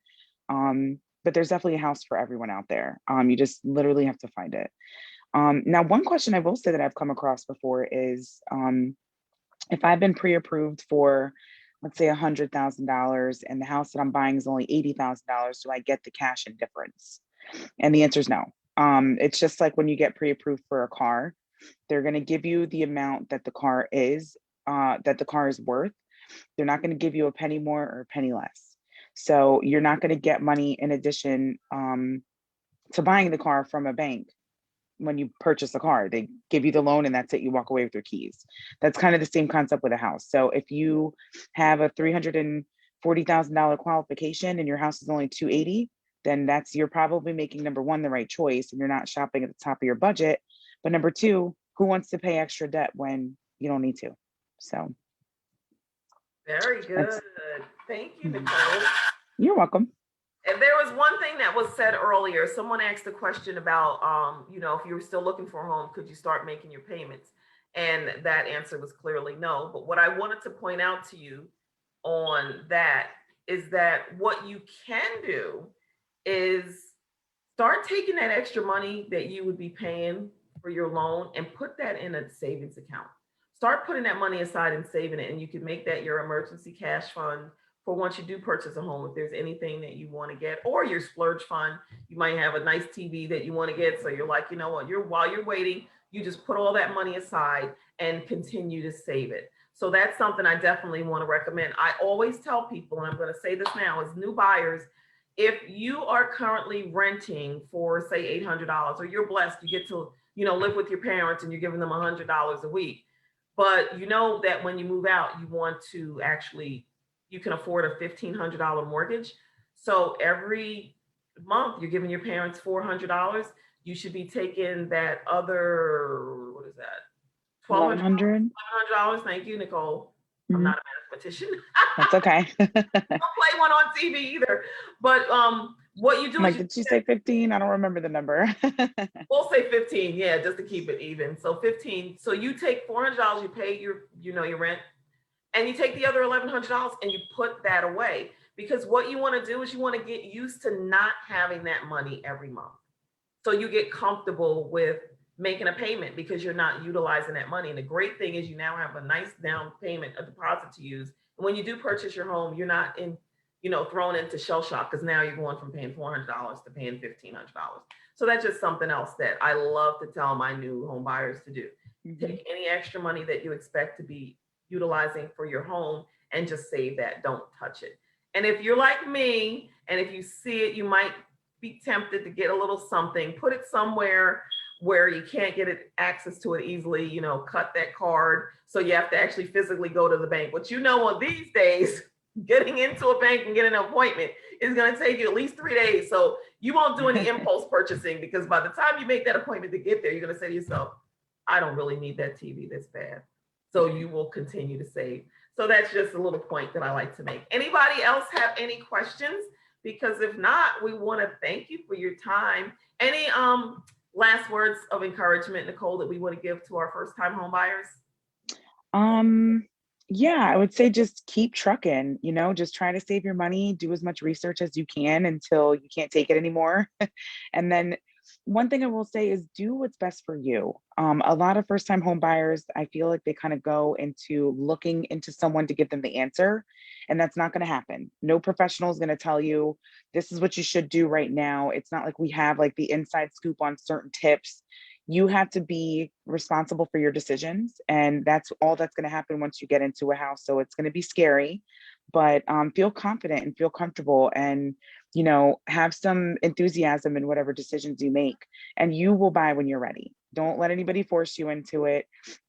Speaker 2: But there's definitely a house for everyone out there. You just literally have to find it. Now, one question I will say that I've come across before is, if I've been pre-approved for, let's say, $100,000 and the house that I'm buying is only $80,000, do I get the cash in difference? And the answer is no. It's just like when you get pre-approved for a car. They're going to give you the amount that the car is worth. They're not going to give you a penny more or a penny less. So you're not going to get money in addition to buying the car from a bank. When you purchase a car, they give you the loan and that's it. You walk away with your keys. That's kind of the same concept with a house. So if you have a $340,000 qualification and your house is only 280, then you're probably making, number one, the right choice, and you're not shopping at the top of your budget. But number two, who wants to pay extra debt when you don't need to? So
Speaker 1: Very good.
Speaker 2: that's
Speaker 1: Thank you,
Speaker 2: mhm.
Speaker 1: Nicole.
Speaker 2: You're welcome.
Speaker 1: And there was one thing that was said earlier. Someone asked a question about, if you were still looking for a home, could you start making your payments? And that answer was clearly no. But what I wanted to point out to you on that is that what you can do is start taking that extra money that you would be paying for your loan and put that in a savings account. Start putting that money aside and saving it, and you can make that your emergency cash fund for once you do purchase a home. If there's anything that you want to get, or your splurge fund, you might have a nice TV that you want to get. So you're like, you know what, while you're waiting, you just put all that money aside and continue to save it. So that's something I definitely want to recommend. I always tell people, and I'm going to say this now as new buyers, if you are currently renting for say $800, or you're blessed, you get to, live with your parents and you're giving them $100 a week, but you know that when you move out, you want to actually, you can afford a $1,500 mortgage. So every month you're giving your parents $400. You should be taking that other, what is that? $1,200,
Speaker 2: 1100.
Speaker 1: $1,100. Thank you, Nicole. I'm
Speaker 2: Mhm.
Speaker 1: not a mathematician.
Speaker 2: That's okay.
Speaker 1: Don't play one on TV either. But what you
Speaker 2: I'm
Speaker 1: do is
Speaker 2: like, did she say 15? I don't remember the number.
Speaker 1: we'll say 15, yeah, just to keep it even. So 15. So you take $400, you pay your rent, and you take the other $1,100 and you put that away. Because what you want to do is you want to get used to not having that money every month. So you get comfortable with making a payment because you're not utilizing that money. And the great thing is you now have a nice down payment, a deposit to use. And when you do purchase your home, you're not thrown into shell shock, because now you're going from paying $400 to paying $1,500. So that's just something else that I love to tell my new home buyers to do.
Speaker 2: Mhm.
Speaker 1: Take any extra money that you expect to be utilizing for your home and just save that. Don't touch it. And if you're like me, and if you see it, you might be tempted to get a little something, put it somewhere where you can't get access to it easily, cut that card. So you have to actually physically go to the bank. But on these days, getting into a bank and getting an appointment is going to take you at least 3 days. So you won't do any impulse purchasing, because by the time you make that appointment to get there, you're going to say to yourself, I don't really need that TV that's bad. So you will continue to save. So that's just a little point that I like to make. Anybody else have any questions? Because if not, we want to thank you for your time. Any last words of encouragement, Nicole, that we want to give to our first time home buyers?
Speaker 2: Um, yeah, I would say just keep trucking, just try to save your money, do as much research as you can until you can't take it anymore. And then one thing I will say is do what's best for you. A lot of first time home buyers, I feel like they kind of go into looking into someone to give them the answer, and that's not going to happen. No professional is going to tell you this is what you should do right now. It's not like we have like the inside scoop on certain tips. You have to be responsible for your decisions, and that's all that's going to happen once you get into a house. So it's going to be scary, but feel confident and feel comfortable, and have some enthusiasm in whatever decisions you make, and you will buy when you're ready. Don't let anybody force you into it,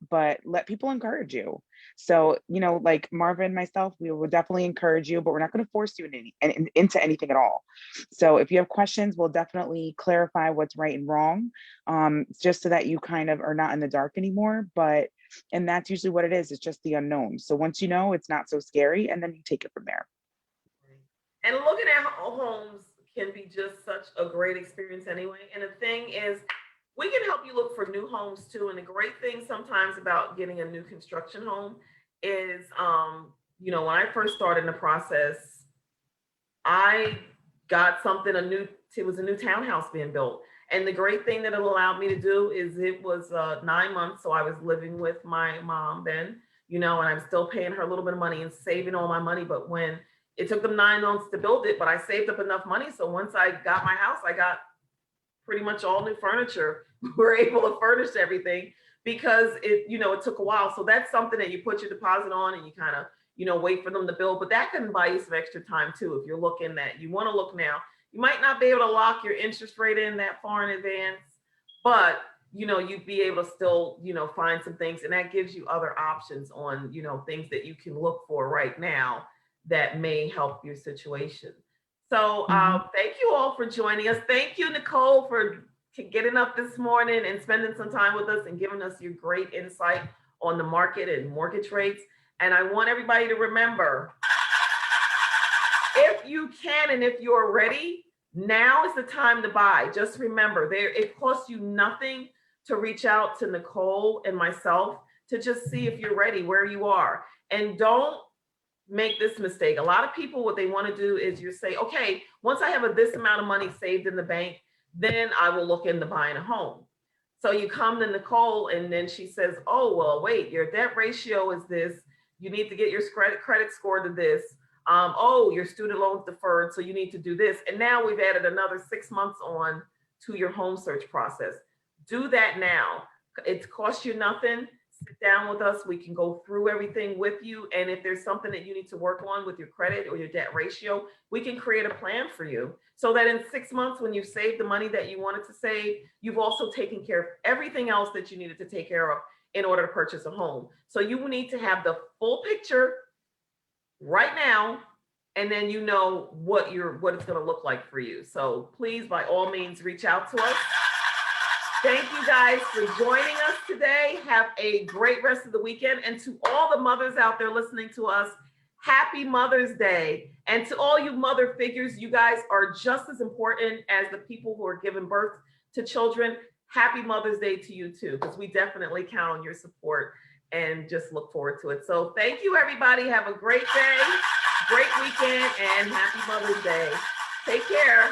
Speaker 2: but let people encourage you. So, like Marvin and myself, we will definitely encourage you, but we're not going to force you into anything at all. So if you have questions, we'll definitely clarify what's right and wrong, just so that you kind of are not in the dark anymore. And that's usually what it is. It's just the unknown. So once you know, it's not so scary, and then you take it from there.
Speaker 1: And looking at homes can be just such a great experience anyway. And the thing is, we can help you look for new homes too. And the great thing sometimes about getting a new construction home is, when I first started in the process, I got something, it was a new townhouse being built. And the great thing that it allowed me to do is it was 9 months. So I was living with my mom then, and I'm still paying her a little bit of money and saving all my money. But when it took them 9 months to build it, but I saved up enough money. So once I got my house, I got pretty much all new furniture. We were able to furnish everything because it took a while. So that's something that you put your deposit on and you kind of, wait for them to build, but that can buy you some extra time too. If you're looking that you want to look now, you might not be able to lock your interest rate in that far in advance, but you'd be able to still, find some things, and that gives you other options on, things that you can look for right now that may help your situation. So
Speaker 2: Hmm.
Speaker 1: thank you all for joining us. Thank you, Nicole, for getting up this morning and spending some time with us and giving us your great insight on the market and mortgage rates. And I want everybody to remember, if you can and if you're ready, now is the time to buy. Just remember, it costs you nothing to reach out to Nicole and myself to just see if you're ready where you are. And don't make this mistake. A lot of people, what they want to do is you say, okay, once I have this amount of money saved in the bank, then I will look into buying a home. So you come to Nicole and then she says, oh, well, wait, your debt ratio is this. You need to get your credit score to this. Oh, your student loans deferred, so you need to do this. And now we've added another 6 months on to your home search process. Do that now. It costs you nothing. Sit down with us. We can go through everything with you. And if there's something that you need to work on with your credit or your debt ratio, we can create a plan for you so that in 6 months, when you've saved the money that you wanted to save, you've also taken care of everything else that you needed to take care of in order to purchase a home. So you need to have the full picture right now, and then what it's going to look like for you. So please, by all means, reach out to us. Thank you guys for joining us today. Have a great rest of the weekend. And to all the mothers out there listening to us, happy Mother's Day. And to all you mother figures, you guys are just as important as the people who are giving birth to children. Happy Mother's Day to you too, because we definitely count on your support and just look forward to it. So thank you, everybody. Have a great day, great weekend, and happy Mother's Day. Take care.